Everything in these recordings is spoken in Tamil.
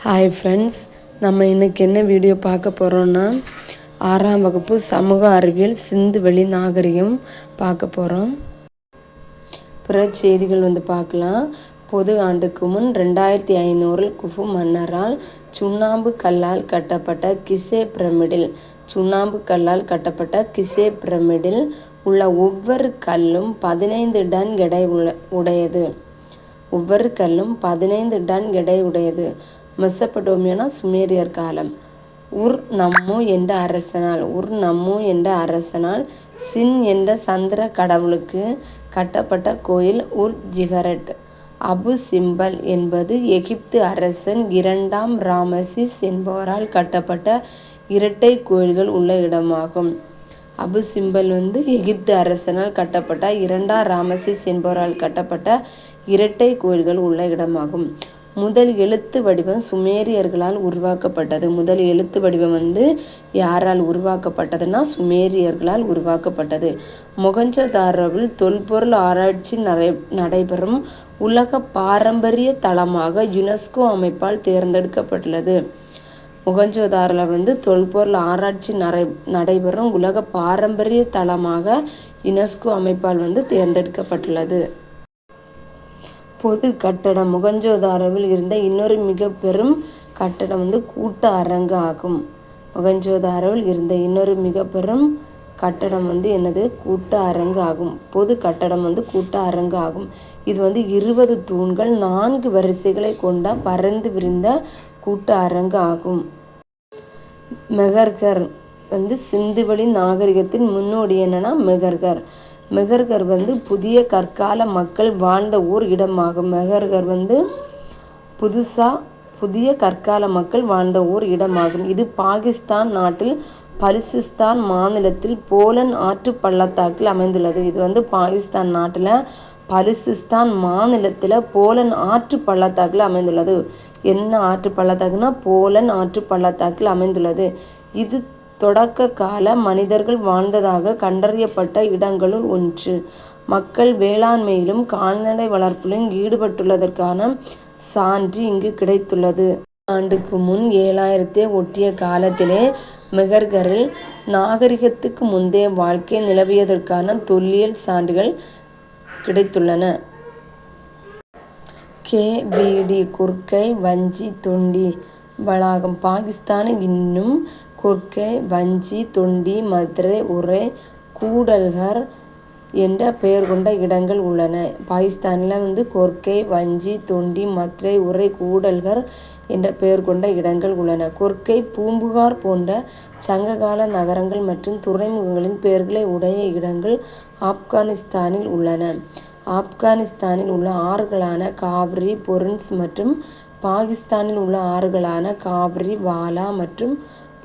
ஹாய் ஃப்ரெண்ட்ஸ், நம்ம இன்றைக்கி என்ன வீடியோ பார்க்க போகிறோன்னா 6ஆம் வகுப்பு சமூக அறிவியல் சிந்துவெளி நாகரிகம் பார்க்க போகிறோம். பிற செய்திகள் பார்க்கலாம். பொது ஆண்டுக்கு முன் 2500 குஃபு மன்னரால் சுண்ணாம்பு கல்லால் கட்டப்பட்ட கிசே பிரமிடில் பிரமிடில் உள்ள ஒவ்வொரு கல்லும் 15 டன் எடை உடையது. ஒவ்வொரு கல்லும் 15 டன் எடை உடையது. மெசபடோமியானா சுமேரியர் காலம். உர் நம்மு என்ற அரசனால் சின் என்ற சந்திர கடவுளுக்கு கட்டப்பட்ட கோயில் உர் ஜிகரட். அபு சிம்பல் என்பது எகிப்து அரசன் 2ஆம் ராமசிஸ் என்பவரால் கட்டப்பட்ட இரட்டை கோயில்கள் உள்ள இடமாகும். அபு சிம்பல் எகிப்து அரசனால் கட்டப்பட்ட 2ஆம் ராமசிஸ் என்பவரால் கட்டப்பட்ட இரட்டை கோயில்கள் உள்ள இடமாகும். முதல் எழுத்து வடிவம் சுமேரியர்களால் உருவாக்கப்பட்டது. முதல் எழுத்து வடிவம் யாரால் உருவாக்கப்பட்டதுன்னா சுமேரியர்களால் உருவாக்கப்பட்டது. மொஹஞ்சதாரோவில் தொல்பொருள் ஆராய்ச்சி நடைபெறும் உலக பாரம்பரிய தளமாக யுனெஸ்கோ அமைப்பால் தேர்ந்தெடுக்கப்பட்டுள்ளது. மொஹஞ்சதாரோவில் தொல்பொருள் ஆராய்ச்சி நடைபெறும் உலக பாரம்பரிய தளமாக யுனெஸ்கோ அமைப்பால் தேர்ந்தெடுக்கப்பட்டுள்ளது. பொது கட்டடம். மொஹஞ்சதாரோவில் இருந்த இன்னொரு மிக பெரும் கட்டடம் கூட்ட அரங்கு ஆகும். மொஹஞ்சதாரோவில் இருந்த இன்னொரு மிக பெரும் கட்டடம் என்னது? கூட்ட அரங்கு ஆகும். பொது கட்டடம் கூட்ட அரங்கு ஆகும். இது 20 தூண்கள் 4 வரிசைகளை கொண்ட பரந்து விரிந்த கூட்ட அரங்கு ஆகும். மெஹர்கர் சிந்துவெளி நாகரிகத்தின் முன்னோடி என்னன்னா மெஹர்கர். மெஹர்கர் புதிய கற்கால மக்கள் வாழ்ந்த ஓர் இடமாகும். மெஹர்கர் புதிய கற்கால மக்கள் வாழ்ந்த ஓர் இடமாகும். இது பாகிஸ்தான் நாட்டில் பலுசிஸ்தான் மாநிலத்தில் போலன் ஆற்று பள்ளத்தாக்கில் அமைந்துள்ளது. இது பாகிஸ்தான் நாட்டில் பலுசிஸ்தான் மாநிலத்தில் போலன் ஆற்று பள்ளத்தாக்கில் அமைந்துள்ளது. என்ன ஆற்று பள்ளத்தாக்குன்னா போலன் ஆற்று பள்ளத்தாக்கில் அமைந்துள்ளது. இது தொடக்க கால மனிதர்கள் வாழ்ந்ததாக கண்டறியப்பட்ட இடங்களுள் ஒன்று. மக்கள் வேளாண்மையிலும் கால்நடை வளர்ப்பிலும் ஈடுபட்டுள்ளதற்கான சான்று இங்கு கிடைத்துள்ளது. ஆண்டுக்கு முன் 7000 ஒட்டிய காலத்திலே மெஹர்கரில் நாகரிகத்துக்கு முந்தைய வாழ்க்கை நிலவியதற்கான தொல்லியல் சான்றுகள் கிடைத்துள்ளன. KVD கொர்க்கை வஞ்சி தொண்டி வளாகம். பாகிஸ்தானில் இன்னும் கொர்க்கை வஞ்சி தொண்டி மத்ரை உரை கூடல்கர் என்ற பெயர் கொண்ட இடங்கள் உள்ளன. பாகிஸ்தானில் கொர்க்கை வஞ்சி தொண்டி மத்ரை உரை கூடல்கர் என்ற பெயர் கொண்ட இடங்கள் உள்ளன. கொர்க்கை பூம்புகார் போன்ற சங்ககால நகரங்கள் மற்றும் துறைமுகங்களின் பெயர்களை உடைய இடங்கள் ஆப்கானிஸ்தானில் உள்ளன. ஆப்கானிஸ்தானில் உள்ள ஆறுகளான காவிரி பொருன்ஸ் மற்றும் பாகிஸ்தானில் உள்ள ஆறுகளான காவிரி வாலா மற்றும்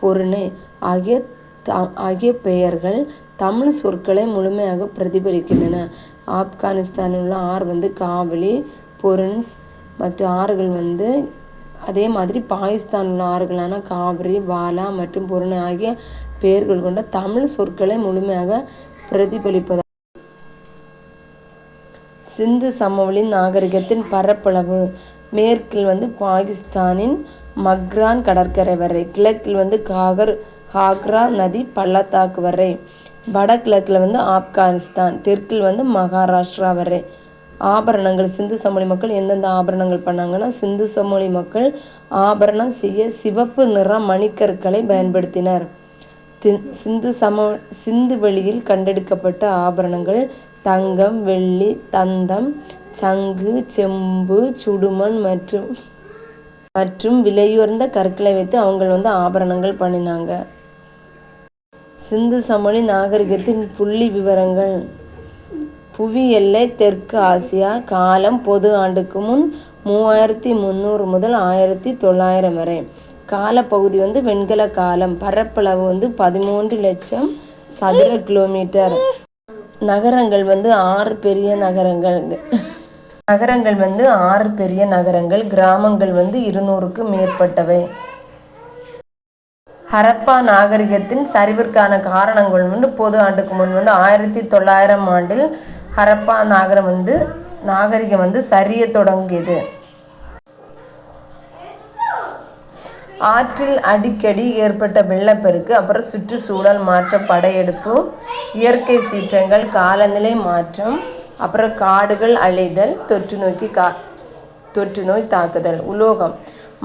பொருணை ஆகிய பெயர்கள் தமிழ் சொற்களை முழுமையாக பிரதிபலிக்கின்றன. ஆப்கானிஸ்தானில் உள்ள ஆறு காவிரி பொருன்ஸ் மற்ற ஆறுகள் அதே மாதிரி பாகிஸ்தானில் உள்ள ஆறுகளான காவிரி வாலா மற்றும் பொருணை ஆகிய பெயர்கள் கொண்ட தமிழ் சொற்களை முழுமையாக பிரதிபலிப்பதாக. சிந்து சமவெளி நாகரிகத்தின் பரப்பளவு. மேற்கில் பாகிஸ்தானின் மக்ரான் கடற்கரை வரை, கிழக்கில் காக்ரா நதி பள்ளத்தாக்கு வரை, வடகிழக்கில் ஆப்கானிஸ்தான், தெற்கில் மகாராஷ்டிரா வரை. ஆபரணங்கள். சிந்து சமவெளி மக்கள் எந்தெந்த ஆபரணங்கள் பண்ணாங்கன்னா சிந்து சமவெளி மக்கள் ஆபரணம் செய்ய சிவப்பு நிற மணிக்கற்களை பயன்படுத்தினர். சிந்துவெளியில் கண்டெடுக்கப்பட்ட ஆபரணங்கள் தங்கம், வெள்ளி, தந்தம், சங்கு, செம்பு, சுடுமண் மற்றும் விலையுயர்ந்த கற்களை வைத்து அவங்க ஆபரணங்கள் பண்ணினாங்க. சிந்து சமவெளி நாகரிகத்தின் புள்ளி விவரங்கள். புவி எல்லை தெற்கு ஆசியா. காலம் பொது ஆண்டுக்கு முன் 3300 முதல் 1900 வரை. காலப்பகுதி வெண்கல காலம். பரப்பளவு 13 லட்சம் சதுர கிலோமீட்டர். நகரங்கள் 6 பெரிய நகரங்கள். 6 பெரிய நகரங்கள். கிராமங்கள் 200க்கு மேற்பட்டவை. ஹரப்பா நாகரிகத்தின் சரிவிற்கான காரணங்கள் பொது ஆண்டுக்கு முன் 1900 ஆண்டில் ஹரப்பா நாகரிகம் சரிய தொடங்கியது. ஆற்றில் அடிக்கடி ஏற்பட்ட வெள்ளப்பெருக்கு, அப்புறம் சுற்றுச்சூழல் மாற்ற படையெடுப்பு, இயற்கை சீற்றங்கள், காலநிலை மாற்றம், அப்புறம் காடுகள் அழிதல், தொற்று நோய் தாக்குதல். உலோகம்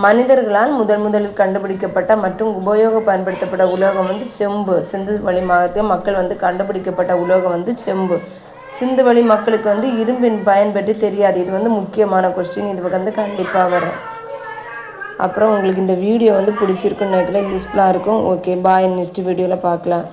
மனிதர்களால் முதலில் கண்டுபிடிக்கப்பட்ட மற்றும் உபயோக பயன்படுத்தப்பட்ட உலோகம் செம்பு. சிந்து வழி மக்கள் கண்டுபிடிக்கப்பட்ட உலோகம் செம்பு. சிந்து வழி மக்களுக்கு இரும்பின் பயன் பற்றி தெரியாது. இது முக்கியமான கொஸ்டின். இது கண்டிப்பாக வரும். அப்புறம் உங்களுக்கு இந்த வீடியோ பிடிச்சிருக்குன்னு நினைக்கிறேன், யூஸ்ஃபுல்லாக இருக்கும். ஓகே, பாய். நெக்ஸ்ட் வீடியோவில் பார்க்கலாம்.